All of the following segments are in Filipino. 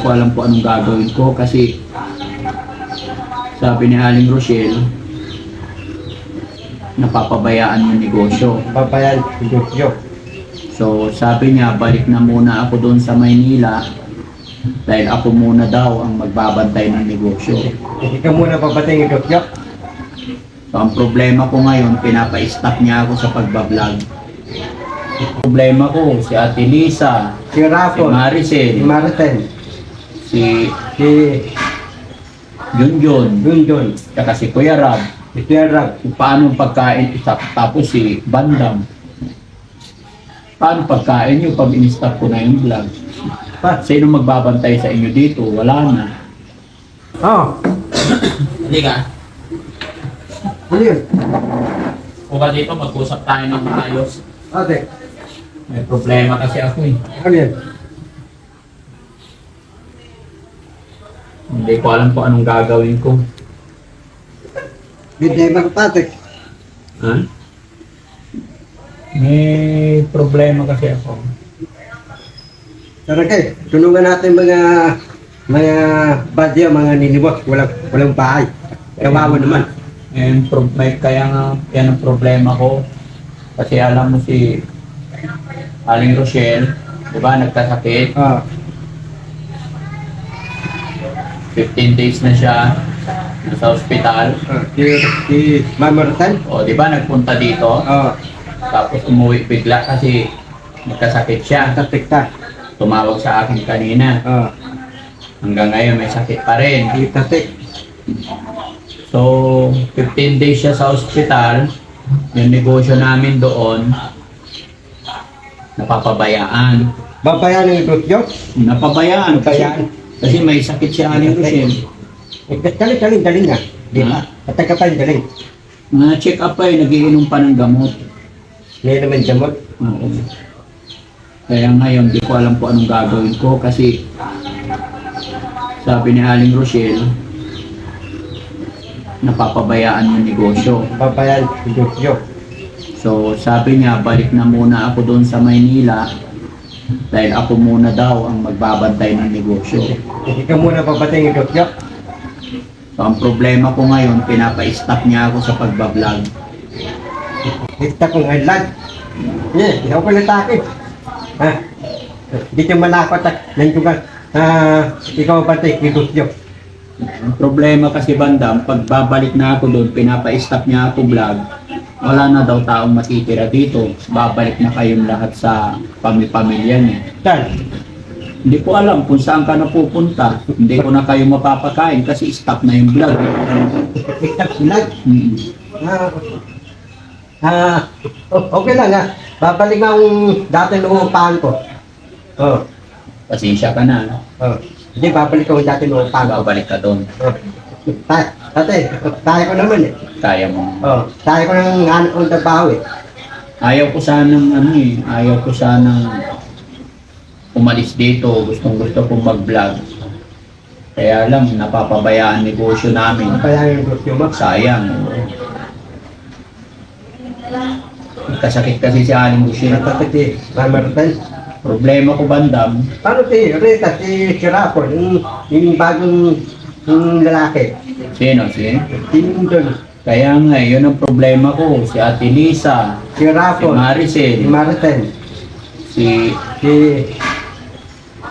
ko alam po anong gagawin ko kasi sabi ni Aling Rochelle, napapabayaan yung negosyo. Papayan, negosyo. So sabi niya, balik na muna ako doon sa Maynila dahil ako muna daw ang magbabantay ng negosyo. Hindi ka muna pabatay ng negosyo. So ang problema ko ngayon, pinapa-stop niya ako sa pagbablog. Problema ko, si Ate Lisa, Si Rapon, si Maricel, si Maricel, si si Junjun, Dundon, saka si Kuya Rab, si Tierra. kung paano ang pagkain, tapos si Bandam. Paano pagkain nyo pag in-stop ko na yung vlog? Sino magbabantay sa inyo dito? Wala na. Oh, Hindi ka. ano yun? Kung ka dito, mag-usap tayo ng maayos. Ate, May problema kasi ako eh. ano yun? Hindi ko alam kung anong gagawin ko. Hindi magpatik. Ha? May problema kasi ako. Tara kayo, tulungan natin mga badya, mga niniwak, walang bahay. Kawawa naman. And kaya nga, yan ang problema ko. Kasi alam mo si Aling Rochelle, di ba, nagkasakit. Ah, 15 days na siya nasa ospital. si Mamartan. O, di ba, nagpunta dito. Ah, Tapos umuwi bigla kasi nagkasakit siya. tatik ka. Tumawag sa akin kanina. Ah, Hanggang ngayon may sakit pa rin. si tatik. So, 15 days siya sa ospital. Yung negosyo namin doon, napapabayaan. Babayan ng negosyo. Napabayaan. Babayaan. Kasi may sakit siya Aling Rochelle. Galing nga. Di ba? Patay ka pa yung galing. Na-check up pa eh, nagiinom pa ng gamot. Ngayon naman jamot. Oo. Kaya ngayon, di ko alam kung anong gagawin ko kasi sabi ni Aling Rochelle, napapabayaan yung negosyo. Babayan ng negosyo. So sabi niya, balik na muna ako doon sa Maynila dahil ako muna daw ang magbabantay ng negosyo. Hindi ka muna pabatay ng negosyo. So ang problema ko ngayon, pinapa-stop niya ako sa pagbablog. Kita kong highlight. Ikaw ko natake. Ha? Dito malakot at nandiyan ikaw batay negosyo. Ang problema kasi Bandam, pag babalik na ako doon, pinapa-stop niya ako vlog, wala na daw taong matitira dito. Babalik na kayong lahat sa pamilya niya. Saan? Hindi ko alam kung saan ka napupunta. Hindi ko na kayo mapapakain kasi stop na yung vlog. Highlight. Mm. Okay lang ha. Babalik nga ang dati nung upahan ko. Oh. Pasensya ka na. Oh. Hindi, babalik ko ang dati nung upahan ko. Babalik ka doon. Oh. Tate, kaya ko naman eh. Kaya mo. Oh. Kaya ko nang hanap kong trabaho eh. Ayaw ko sanang ayaw ko sanang umalis dito. Gustong gusto kong mag-vlog. Kaya lang, napapabayaan negosyo namin. Kaya yung gusto mo. Sayang. Nagkasakit kasi si Aling Rochelle. Natatak si Mamartan. Problema ko Bandam, Paano si Rita, si Rapon, yung bagong yung lalaki? sino? Si Dundon, Kaya nga, yun ang problema ko. Si Ate Lisa, si si Rapon, si Maricel, Maricel, si si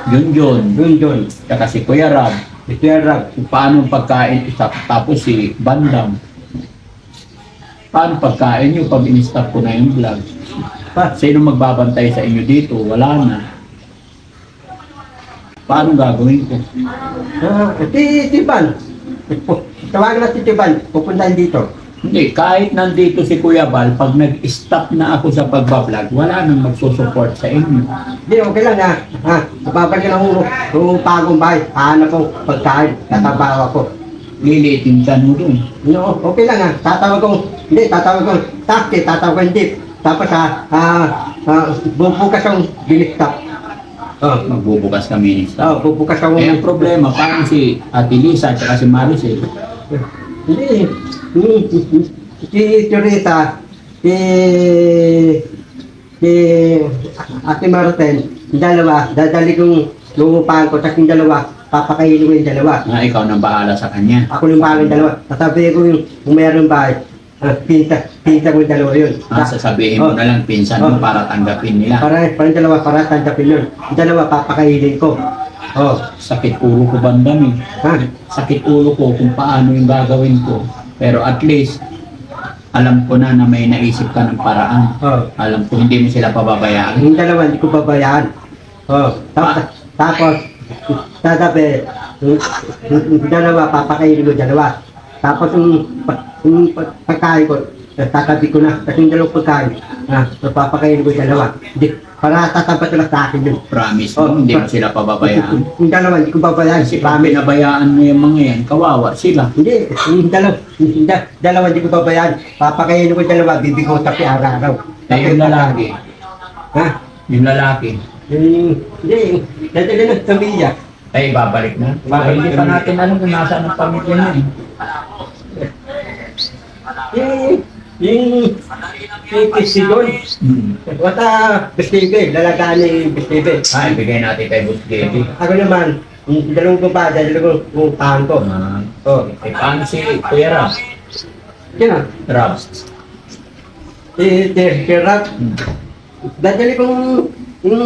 Junjun, Dundon, saka si Kuya Rab, si Tierra. kung paano ang pagkain, tapos si Bandam. Paano pagkain nyo pag in-stop ko na yung vlog? Sino magbabantay sa inyo dito? Wala na. Paano gagawin ko? Si Tiban, tawagan na si Tiban, pupuntahin dito. Hindi, kahit nandito si Kuya Bal, pag nag-stop na ako sa pagbablog, wala nang magsusupport sa inyo. Hindi, okay lang ha. Babalik na kung bagong bahay, hanap ko pagkain, tatabaw ako. Lilitin ka mo dun. No, okay lang ha. Tatawag ko taxi, tatawag ko jeep. Tapos bubukas ang bilistak. Oh, Magbubukas kami ni staff. bubukas ang... Eh, ang problema, parang si Ate Lisa at si Maricel, Hindi. Si Teresa, si Ate Marten, yung dalawa, dadali kong lumupahan ko, tapos yung dalawa, papakainin ko yung dalawa. Ikaw nang bahala sa kanya. Ako yung bahay dalawa. Sasabihin ko yung kung meron bahay, pinta ko yung dalawa yun. Sasabihin mo na lang pinsan mo para tanggapin nila. Para dalawa, para tanggapin yun. Yung dalawa, papakainin ko. Oh. Sakit ulo ko bandam eh. Ha? Sakit ulo ko kung paano yung gagawin ko. Pero at least, alam ko na may naisip ka ng paraan. Oh. Alam ko hindi mo sila pababayaan. Yung dalawa, hindi ko babayaan. Oh. Tapos, tatabi, yung dalawa, papakainin ko yung dalawa. Tapos yung pagkain ko, tatabi ko na. Kasi yung dalawang pagkain, papakainin ko yung dalawa. Para tatabat ko lang sa akin yun. Promise mo, hindi mo sila pababayaan. Yung dalawa, hindi ko babayaan. Kasi pag pinabayaan mo yung mga yan, kawawa sila. Hindi, yung dalawa hindi ko babayaan. Papakainin ko yung dalawa, bibigyan ko tapi araw-araw. Yung lalaki, Ha? yung lalaki, Hindi, dadali na sa pamilya. ay babalik na. Babalik Hindi na. pa natin alam kung nasaan ang pamilya niya eh. Yung Kisidon, wata Bestibe, lalagaan ni Bestibe. Ibigay natin kay Boss JB. Ako naman, yung dalawang babae, dalawang tahan ko. Oh, Paano si Kuya Rab? yun na. Rab. Si Rap, dadali kong yung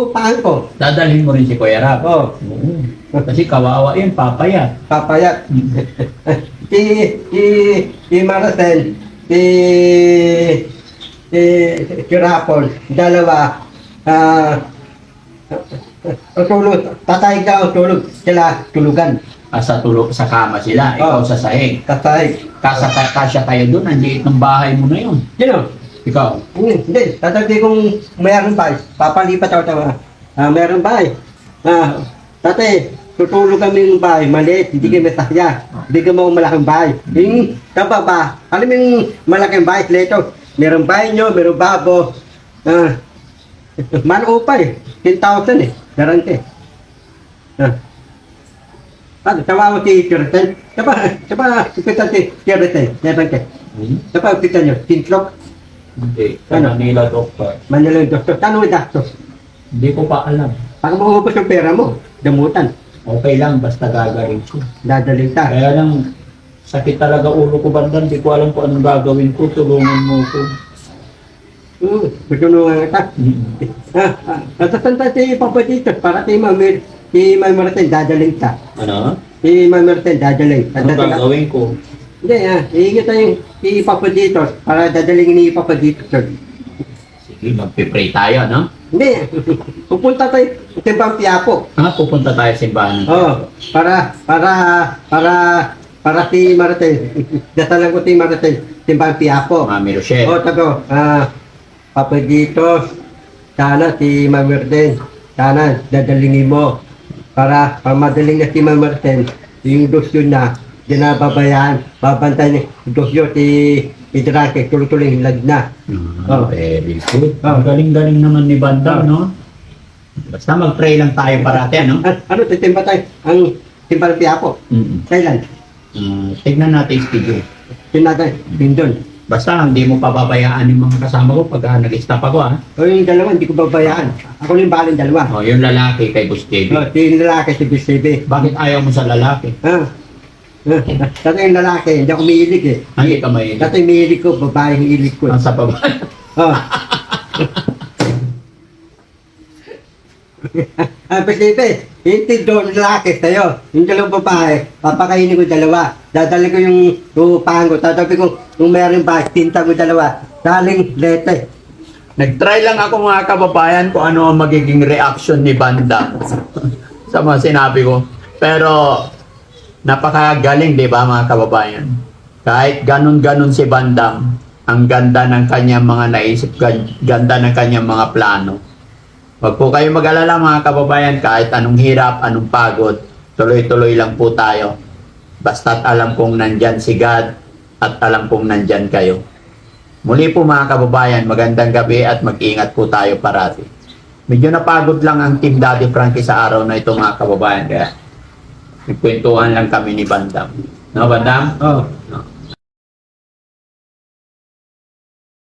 upahan ko. Dadalhin mo rin si Kuya Rab. Oh, Oo. Kasi kawawa yun, papayat. papayat. Si Maracel, si Rapol, dalawa, tulog, tatay ka, tulog, sila, tulugan. Sa kama sila, ikaw sa sahig. Tatay. Kasya kayo doon, ang liit ng bahay mo na yun. Yun o. Ikaw. Hindi, tatay kong mayroon bahay, papalipat ako tawa. Mayroon bahay. Tatay, tutulog kami ng bahay, maliit, hindi kami tasya. Bigyan mo akong malaking bahay. Yung tababa, alam mo yung malaking bahay, leto. Meron bahay nyo, meron babo. Mano pa eh, 10,000 eh, garante. Tawa ko si Kirsten. Ipitan si Kirsten, garante. Ipitan nyo, tintlok. Hindi. Ano? Manila Doctor. Manila yung doktor. Tanong yung doktor. Hindi ko pa alam. Pag maubos yung pera mo, damutan. Okay lang, basta gagawin ko. Dadaling ka. Kaya lang, sakit talaga ulo ko bandan. Hindi ko alam kung anong gagawin ko. Tulungan mo ko. Tutulungan kita. Natatanda si Papa dito para si Ma'am Martin dadaling ka. Ano? Si Ma'am Martin dadaling. Anong gagawin ko? Hindi, iingat tayo si Papa dito para dadalingin ni Papa dito. Sige, magpipray tayo, no? Hindi, pupunta tayo sa Timbang Piapo. Pupunta tayo sa simbahan. Oh, para si Martin. Dasalan ko si Martin, Timbang Piapo. Mami Rochelle. Oh, tago. Papa dito, sana si Ma'am Martin, sana dadalingin mo para madaling na si Ma'am Martin, yung dosyo na, di na babayaan, babantay ni dosyo si Drake, tuloy-tuloy hilag na. Very good. Oh. Galing-galing naman ni Bandang, no? Basta mag-pray lang tayo parati, ano? Ano, titimba tayo, ang timba ng Piapo, Thailand, Tignan natin yung studio. tinatay, Bindon. Basta hindi mo pababayaan yung mga kasama ko pag nag-stop ako, ha? O yung dalawa, hindi ko babayaan. Ako yung baling dalawa. Yung lalaki kay Boss JB. Si lalaki, si BCB. Bakit ayaw mo sa lalaki? Dati yung lalaki, hindi ako umiilig eh. Hindi ka may Dati umiilig ko, babae yung ilig ko. sa babae. Oh. BCB, hindi doon lalaki sa'yo. Yung dalawang babae, papakainin ko dalawa. Dadali ko yung upahan ko. Tatabi ko, kung meron ba, tinta ko dalawa. Daling lete. Nag-try lang ako mga kababayan kung ano ang magiging reaction ni Bandang sa mga sinabi ko. Pero napakagaling, di ba mga kababayan? Kahit ganun-ganun si Bandang, ang ganda ng kanyang mga naisip, ganda ng kanyang mga plano. Huwag po kayo mag-alala mga kababayan, kahit anong hirap, anong pagod, tuloy-tuloy lang po tayo. Basta't alam kong nandyan si God at alam kong nandyan kayo. Muli po mga kababayan, magandang gabi at mag-ingat po tayo parati. Medyo napagod lang ang Team Daddy Frankie sa araw na ito mga kababayan. Kaya nagkwentuhan lang kami ni Bandam. No, Bandam? Oh.